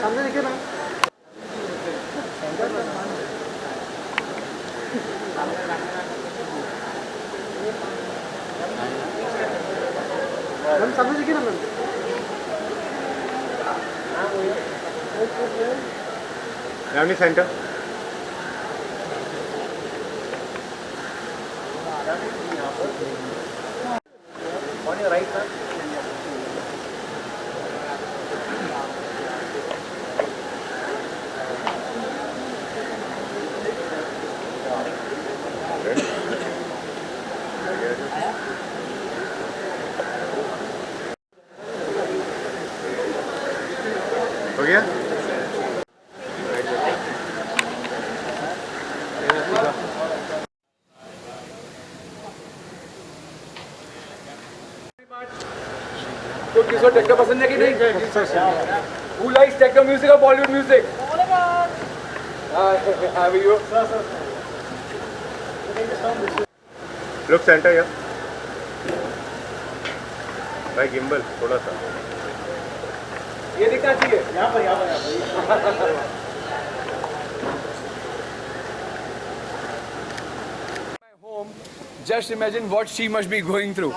सामने देखिए ना। मैम सामने देखिए ना ma'am. Ramni center. On your right, sir. हो गया? तो किसको टेक्नो पसंद है कि नहीं? Who likes techno music or Bollywood music? How are you? Look center here. भाई गिम्बल थोड़ा सा ये दिखना चाहिए यहाँ पर home, just imagine what she must be going through.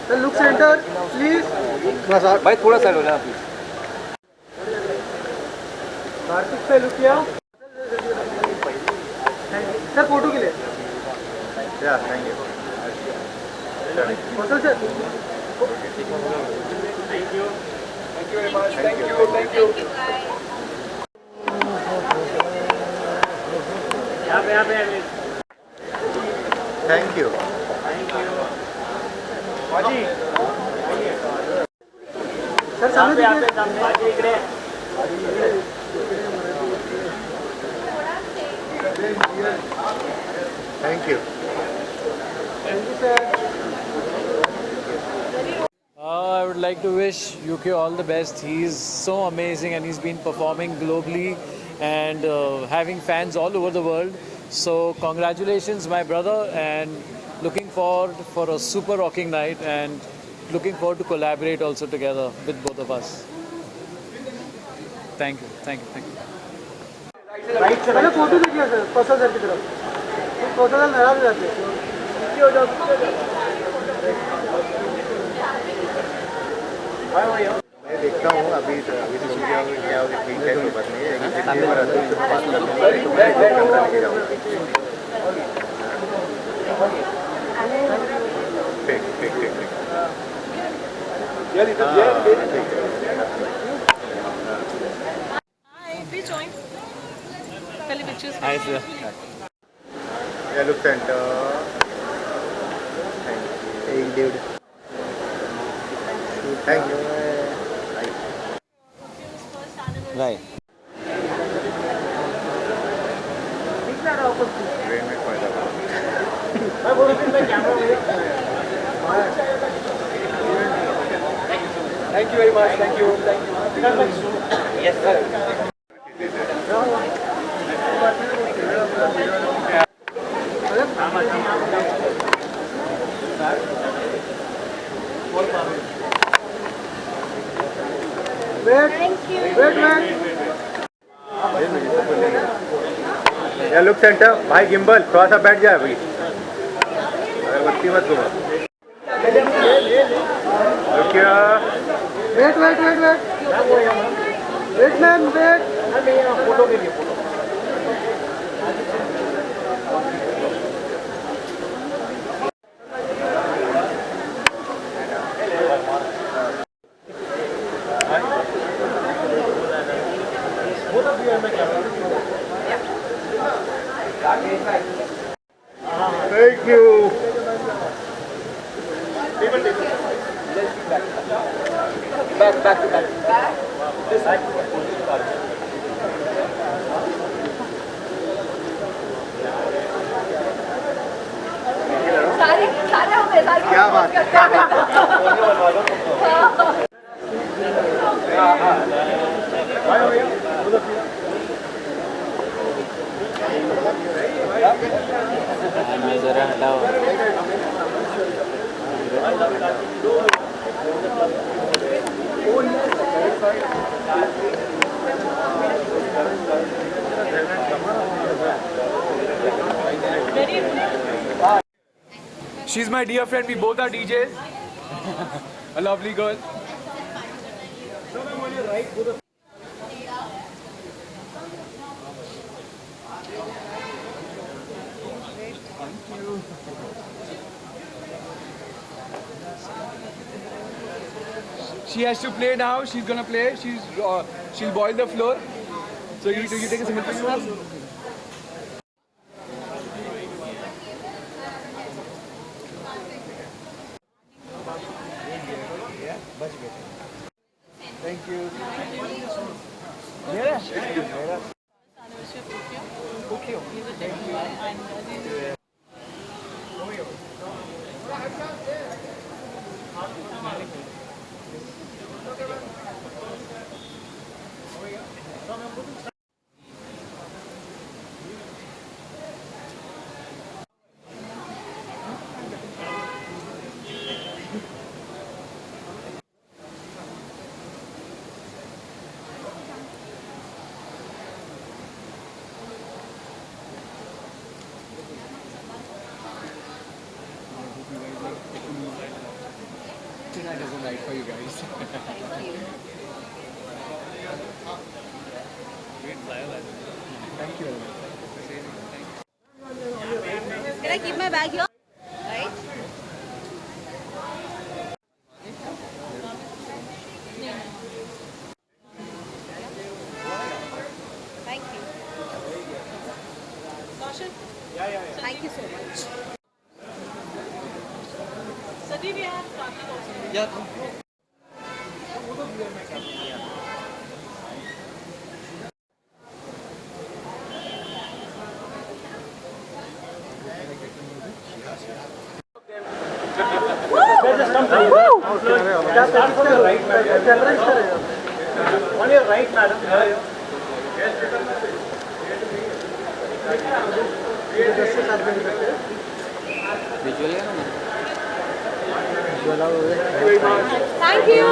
Sir look centre please. भाई थोड़ा साइड हो जाना प्लीज। कार्तिक से लुक किया सर फोटो के लिए। या thank you Kaushal sir Thank you very much. Thank you. Thank you sir सामने देखिए। Thank you sir. I would like to wish UK all the best. He's so amazing and he's been performing globally and having fans all over the world. So congratulations, my brother, and looking forward for a super rocking night and looking forward to collaborate also together with both of us. Thank you. पहले photo देखिए sir कौशल sir की तरफ। कौशल sir नाराज हो जाते हैं। मैं देखता हूँ अभी तो क्या होगा ठीक है कोई बात नहीं है लेकिन फिर ये बार अतुल से बात कर लूँगा तो मैं कैमरा लेके जाऊँगा ठीक Hi, we join. Pehले pictures. Hi, sir. Yeah, look center. Thank you. Thank you. Right. Train में फायदा Thank you very much. Thank you. Yes, sir. या लुक सेंटर भाई गिम्बल थोड़ा सा बैठ जाए अभी अगरबत्ती मत घुमा क्या वेट मैम वेट। फोटो के लिए thank you back to back. This side. सारे हो गए सारे। क्या बात है हाँ हाँ she's my dear friend. We both are DJs. A lovely girl. She has to play now. She's gonna play. She'll boil the floor. So you take a single picture. Thank you. Tonight is a night for you guys. Thank you. Can I keep my bag here? Right? Thank you. Kaushal? Yeah. Thank you so much. Sadi, we have Karthik also. On your right, madam. Thank you.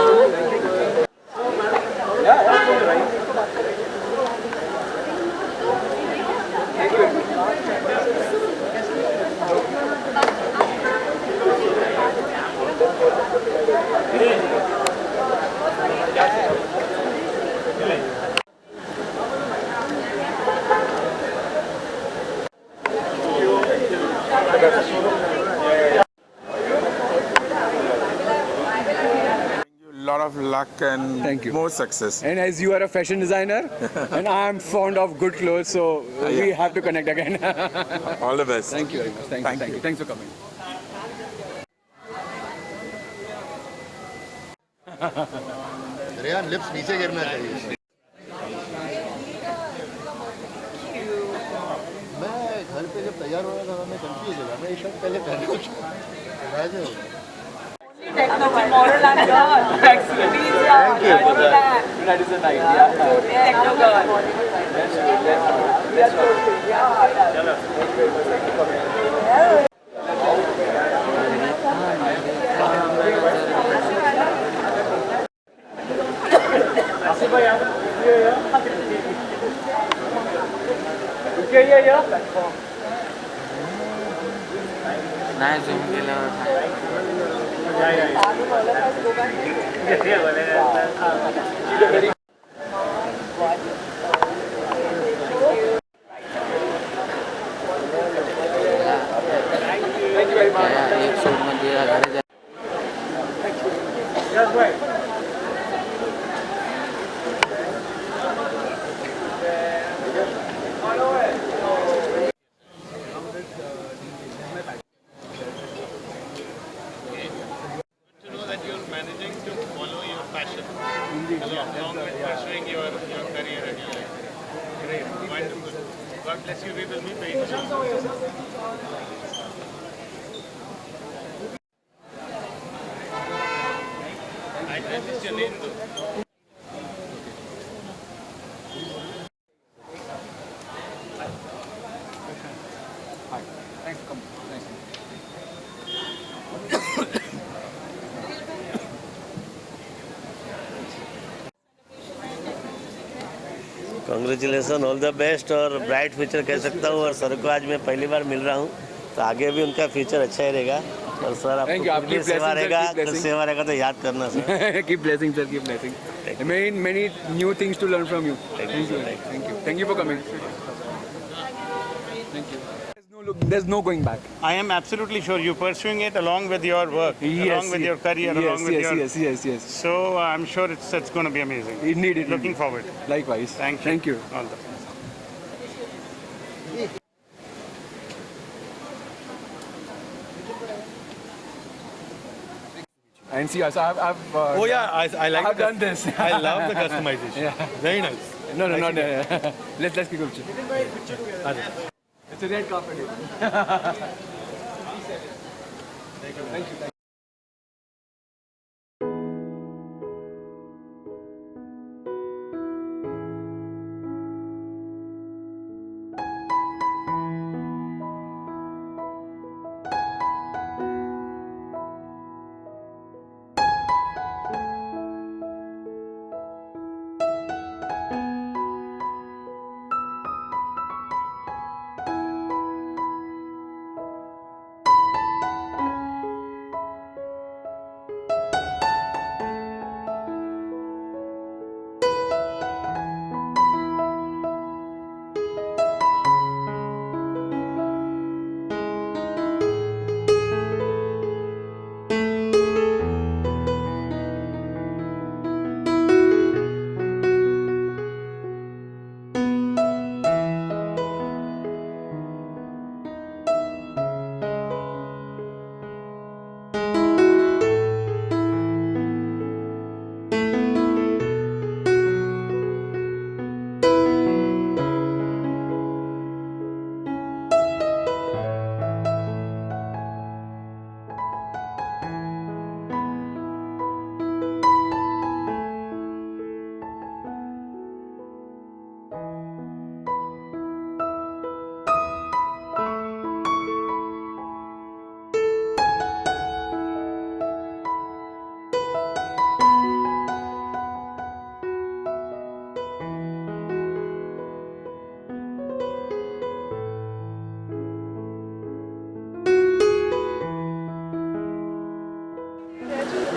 Lot of luck and Thank you. more success. And as you are a fashion designer, and I am fond of good clothes, so we have to connect again. All the best. Thank you very much. Thank you. Thanks for coming. Rehan lips नीचे गिरना चाहिए. मैं घर पे जब तैयार हो रहा था मैं कंफ्यूज हो गया. मैं ये शर्ट पहले पहन लूं. Techno moral and girl. Excellent. That is a night. Techno girl. नाही झूम केल्यावर एक शूट मध्ये घरी जा along with pursuing your career and your life. Great, wonderful. God bless you. We will meet very soon. I missed your name though. Thanks for coming. Nice. Congratulation, all the best और bright future कह सकता हूँ। और sir को आज मैं पहली बार मिल रहा हूँ, तो आगे भी उनका फ्यूचर अच्छा ही रहेगा। और सर Thank you. आपको आपकी सेवा blessing, sir, रहेगा, keep blessing. सेवा रहेगा तो याद करना sir. Keep blessing, sir. Keep blessing. Many new things to learn from you. Thank you. Thank you. Thank you for coming. Thank you. There's no going back. I am absolutely sure you're pursuing it along with your work, along with your career, along with your... Yes. So I'm sure it's going to be amazing. Indeed. Looking forward. Likewise. Thank you. All the best. And see, so I've I like I've done this. I love the customization. Yeah. Very nice. No. Let's keep it. It's a red carpet. Thank you.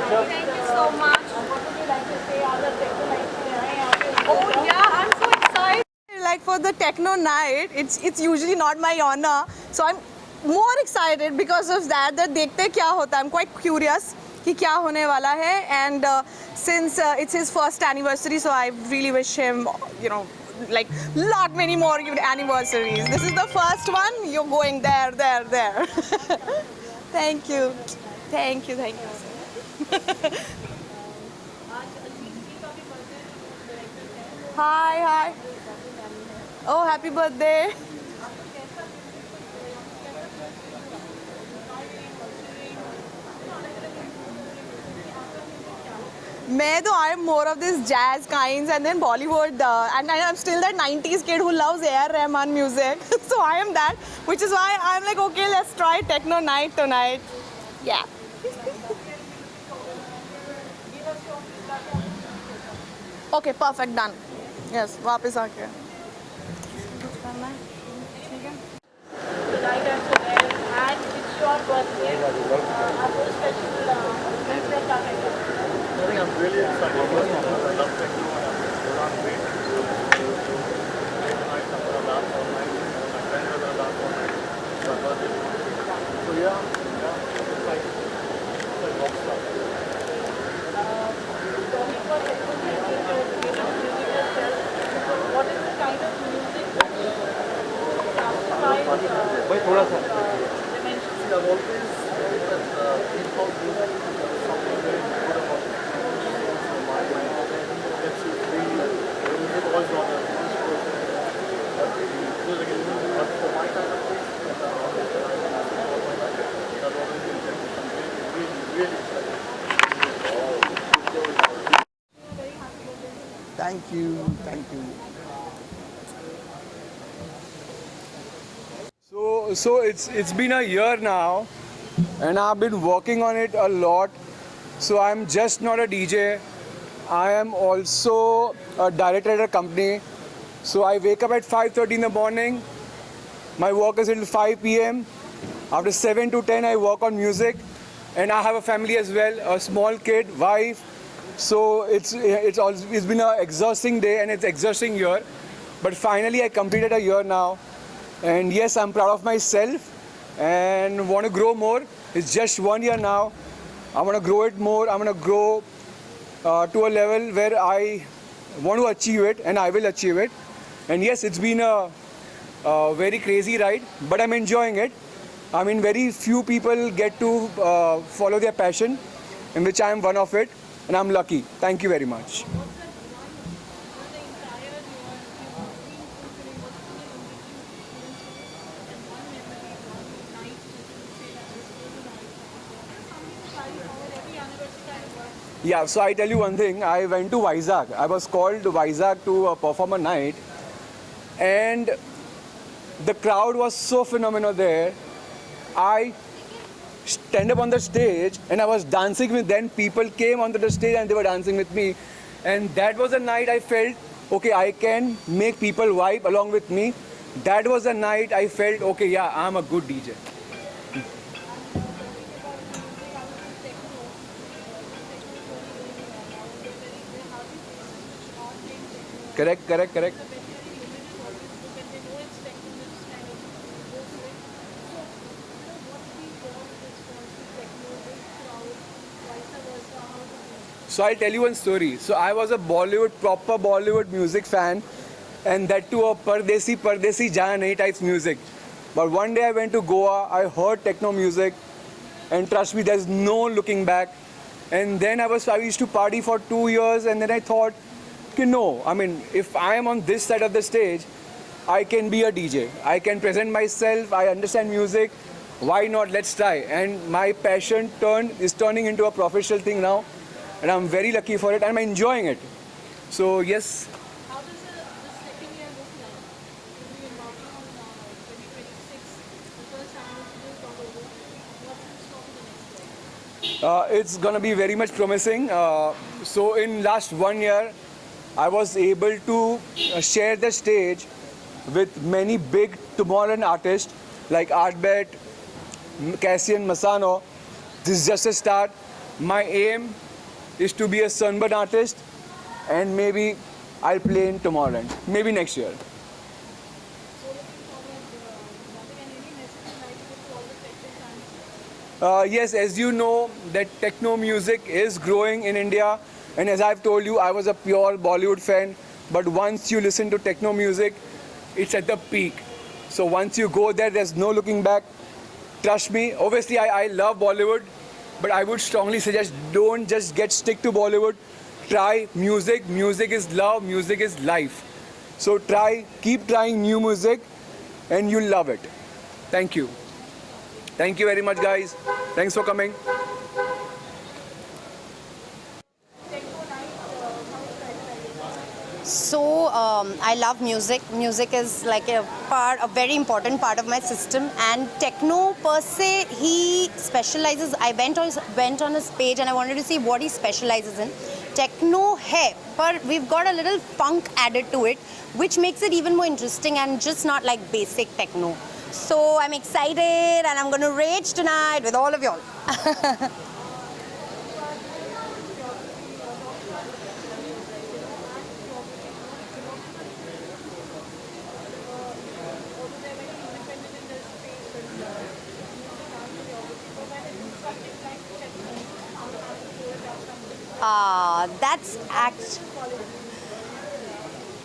Thank you so much. Oh yeah, I'm so excited. Like for the techno night, it's usually not my honor, so I'm more excited because of that. That देखते क्या होता है. I'm quite curious कि क्या होने वाला है, and since it's his first anniversary, so I really wish him, like lot many more anniversaries. This is the first one. You're going there. Thank you. Hi. Oh, happy birthday. I am more of this jazz kinds and then Bollywood, and I'm still that 90s kid who loves A.R. Rahman music. So I am that, which is why I'm like, okay, let's try techno night tonight. Yeah. Okay, perfect, done. Yes, वापस आके. Tonight I'm so well, and it's your birthday. आपको special things that are coming. I think I'm really excited. I love techno and I'm great. Tonight I'm going to laugh all night. My friends are going to laugh all night. So I'm excited. It's like rock star. What is the kind of music that you Wait, थोड़ा सा. dimension? See, I've always felt that hip-hop music is something very good about it. So my mind gets you free. Music all genres. But for my kind of taste, I've always been really excited. Thank you. So it's been a year now, and I've been working on it a lot. So I'm just not a DJ. I am also a director at a company. So I wake up at 5:30 in the morning. My work is until 5 p.m. After 7 to 10, I work on music, and I have a family as well, a small kid, wife. So it's been an exhausting day and it's exhausting year. But finally, I completed a year now, and yes, I'm proud of myself and want to grow more. It's just 1 year now. I want to grow it more. I want to grow to a level where I want to achieve it, and I will achieve it. And yes, it's been a very crazy ride, but I'm enjoying it. I mean, very few people get to follow their passion, in which I am one of it, and I'm lucky. Thank you very much. Yeah, so I tell you one thing. I went to Vizag. I was called to Vizag to perform a night, and the crowd was so phenomenal there. I stand up on the stage and I was dancing with them. People came onto the stage and they were dancing with me. And that was a night I felt, okay, I can make people vibe along with me. That was a night I felt, okay, yeah, I'm a good DJ. Correct. So I'll tell you one story. So I was a proper Bollywood music fan, and that too a Pardesi Jaan nahi types music. But one day I went to Goa, I heard techno music, and trust me, there's no looking back. And then I used to party for 2 years, and then I thought, okay, no, I mean, if I am on this side of the stage, I can be a DJ. I can present myself, I understand music, why not, let's try. And my passion is turning into a professional thing now. And I'm very lucky for it, and I'm enjoying it. So yes. How does the second year look like? You'll be embarking on 2026, the first annual will come over. What's in store for the next year? It's gonna be very much promising. So in last 1 year, I was able to share the stage with many big Tomorrowland artists like Artbet, Cassian, Masano. This is just a start. My aim is to be a Sunburn artist, and maybe I'll play in Tomorrowland, maybe next year. Yes, as you know, that techno music is growing in India, and as I've told you, I was a pure Bollywood fan, but once you listen to techno music, it's at the peak. So once you go there, there's no looking back. Trust me, obviously I love Bollywood, but I would strongly suggest don't just stick to Bollywood. Try music. Music is love. Music is life. So keep trying new music, and you'll love it. Thank you. Thank you very much, guys. Thanks for coming. So I love music. Music is like a very important part of my system. And techno per se, he specializes. I went on his page and I wanted to see what he specializes in. Techno hai, but we've got a little funk added to it, which makes it even more interesting and just not like basic techno. So I'm excited and I'm going to rage tonight with all of y'all.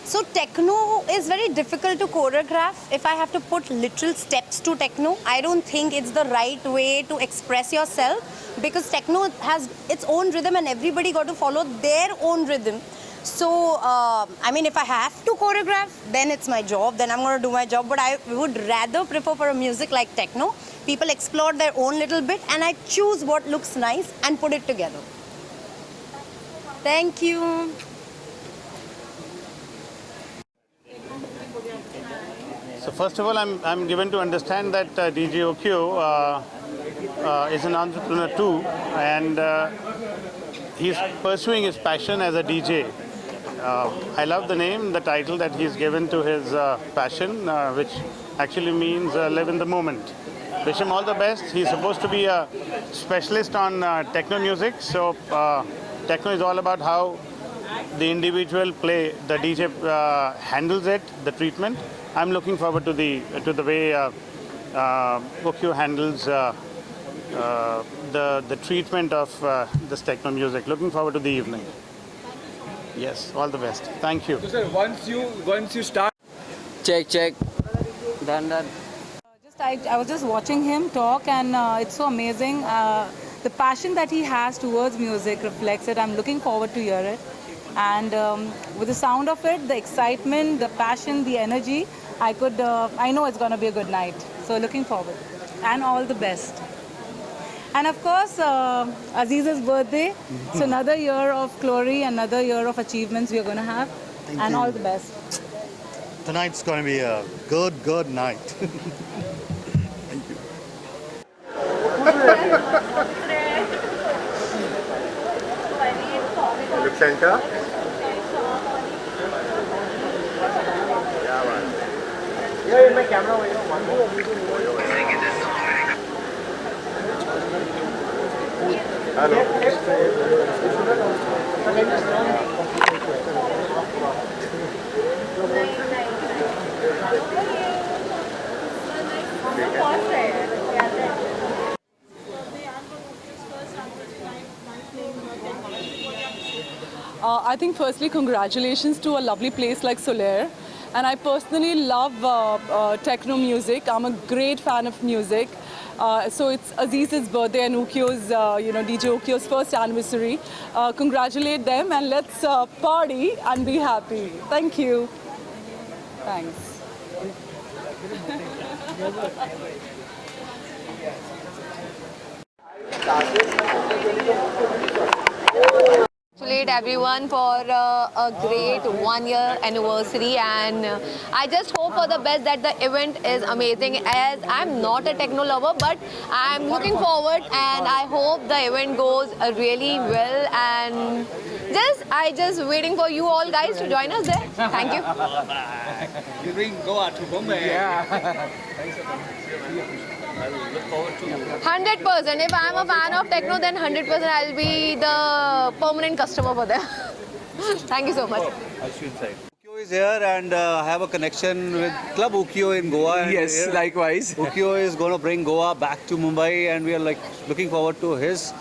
So techno is very difficult to choreograph. If I have to put literal steps to techno, I don't think it's the right way to express yourself, because techno has its own rhythm and everybody got to follow their own rhythm. So, I mean, if I have to choreograph, then it's my job, then I'm going to do my job. But I would rather prefer for a music like techno. People explore their own little bit and I choose what looks nice and put it together. Thank you. So first of all, I'm given to understand that DJ Okyo is an entrepreneur too, and he's pursuing his passion as a DJ. I love the name, the title that he's given to his passion, which actually means live in the moment. wish him all the best. He's supposed to be a specialist on techno music. So techno is all about how the individual play, the DJ handles it, the treatment. I'm looking forward to the way Ukyo handles the treatment of this techno music. Looking forward to the evening. Yes, all the best. Thank you. So sir, once you start. Check. Done. I was just watching him talk, and it's so amazing. The passion that he has towards music reflects it. I'm looking forward to hear it. And with the sound of it, the excitement, the passion, the energy, I know it's going to be a good night. So looking forward. And all the best. And of course, Aziz's birthday. So another year of glory, another year of achievements we are going to have. Thank and you. all the best. Tonight's going to be a good night. Thank you. I think firstly, congratulations to a lovely place like Solaire. And I personally love techno music. I'm a great fan of music. So it's Aziz's birthday and Ukyo's, DJ Ukyo's first anniversary. Congratulate them and let's party and be happy. Thank you. Thanks. Congratulate everyone for a great 1-year anniversary, and I just hope for the best that the event is amazing. As I'm not a techno lover, but I'm looking forward, and I hope the event goes really well. And I just waiting for you all guys to join us there. Thank you. You bring Goa to Bombay. Yeah. 100%. If I'm a fan of techno, then 100% I'll be the permanent customer for them. Thank you so much. Ukyo is here, and I have a connection with Club Ukyo in Goa. And Yes, likewise. Ukyo is going to bring Goa back to Mumbai, and we are looking forward to his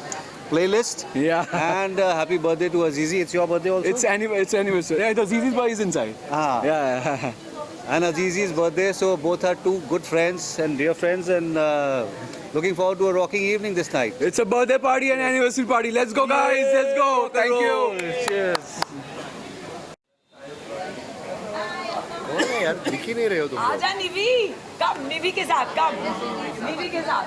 playlist. Yeah. And happy birthday to Azizi. It's your birthday also? It's anniversary. Yeah, Aziz's boy is inside. Yeah. And Azizi's birthday, so both are two good friends and dear friends, and looking forward to a rocking evening this night. It's a birthday party and anniversary party. Let's go, guys. Let's go. Thank you. Cheers. यार दिख ही नहीं रहे हो तुम लोग। आजा निवी, कम निवी के साथ, कम निवी के साथ।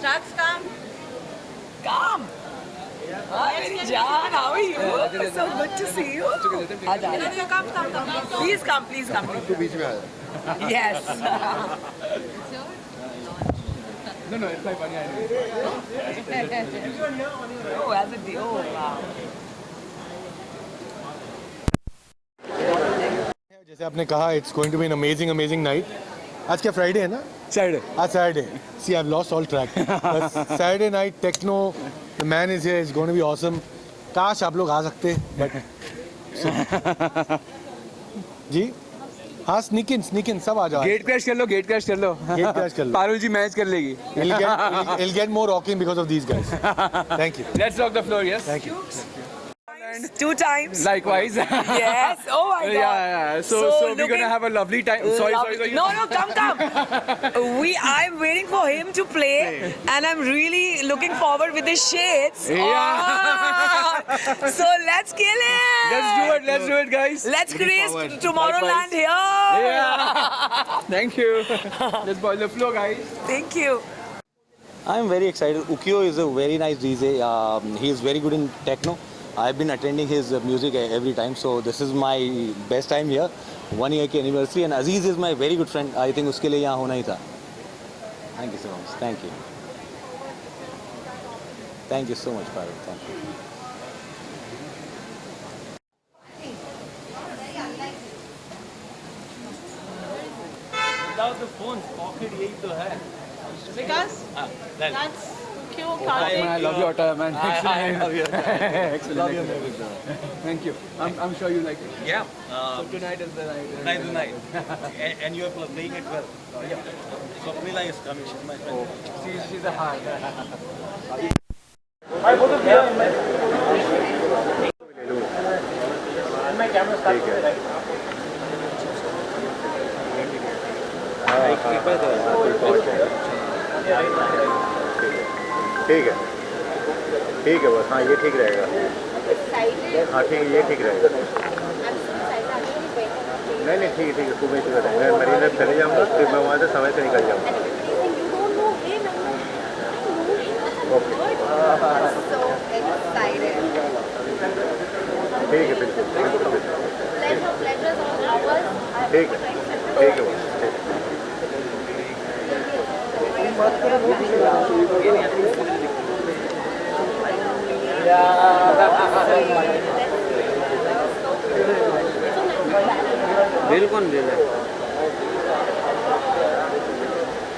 Starks, come. Come. Hi, John. How are you? So good to see you. Aja. Come. Please come. तू बीच में आ जा। Yes. No, it's my funny idea. Oh, as a deal. Wow. जैसे आपने कहा, it's going to be an amazing night. आज क्या Friday है ना? Saturday. आज Saturday. See, I've lost all track. But Saturday night techno, the man is here. It's going to be awesome. काश आप लोग आ सकते, but जी हाँ sneak in सब आ जाओ. Gate crash कर लो. Gate crash कर लो. पारुल जी मैच कर लेगी. It'll get more rocking because of these guys. Thank you. Let's rock the floor, yes? Thank you. 2 times. Likewise. Yes. Oh my God. Yeah. So we're gonna have a lovely time. Sorry. No, come. I'm waiting for him to play, and I'm really looking forward with his shades. Yeah. So let's kill it. Let's do it, guys. Let's create Tomorrowland here. Yeah. Thank you. Let's boil the floor, guys. Thank you. I'm very excited. Ukyo is a very nice DJ. He is very good in techno. I've been attending his music every time, so this is my best time here. 1 year की anniversary, and Aziz is my very good friend. I think उसके लिए यहाँ होना ही था. Thank you so much. Thank you. Thank you so much, Parul. Thank you. without the phones, pocket यही तो है. Because that's Ukyo, Karthik. I love your attire, man. I love your attire. Excellent. Love your music, sir. Thank you. I'm sure you like it. Yeah. So tonight is the night. Night to night. And you are playing it well. Yeah. So Mila is coming. She's my friend. She's a heart. ठीक है ठीक है बस हाँ ये ठीक रहेगा हाँ ठीक है ये ठीक रहेगा नहीं ठीक है सुबह ही सुबह मैं मरीना चले जाऊँगा फिर मैं वहाँ से समय से निकल जाऊँगा ओके ठीक है बिल्कुल ठीक है बस बिल्कुल बिल्कुल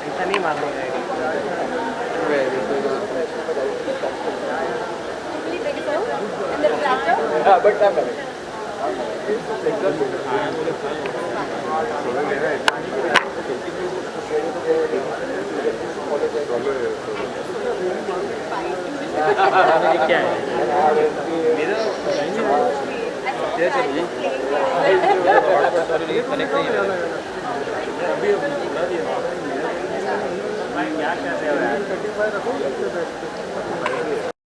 ऐसा नहीं मारना क्या है मेरा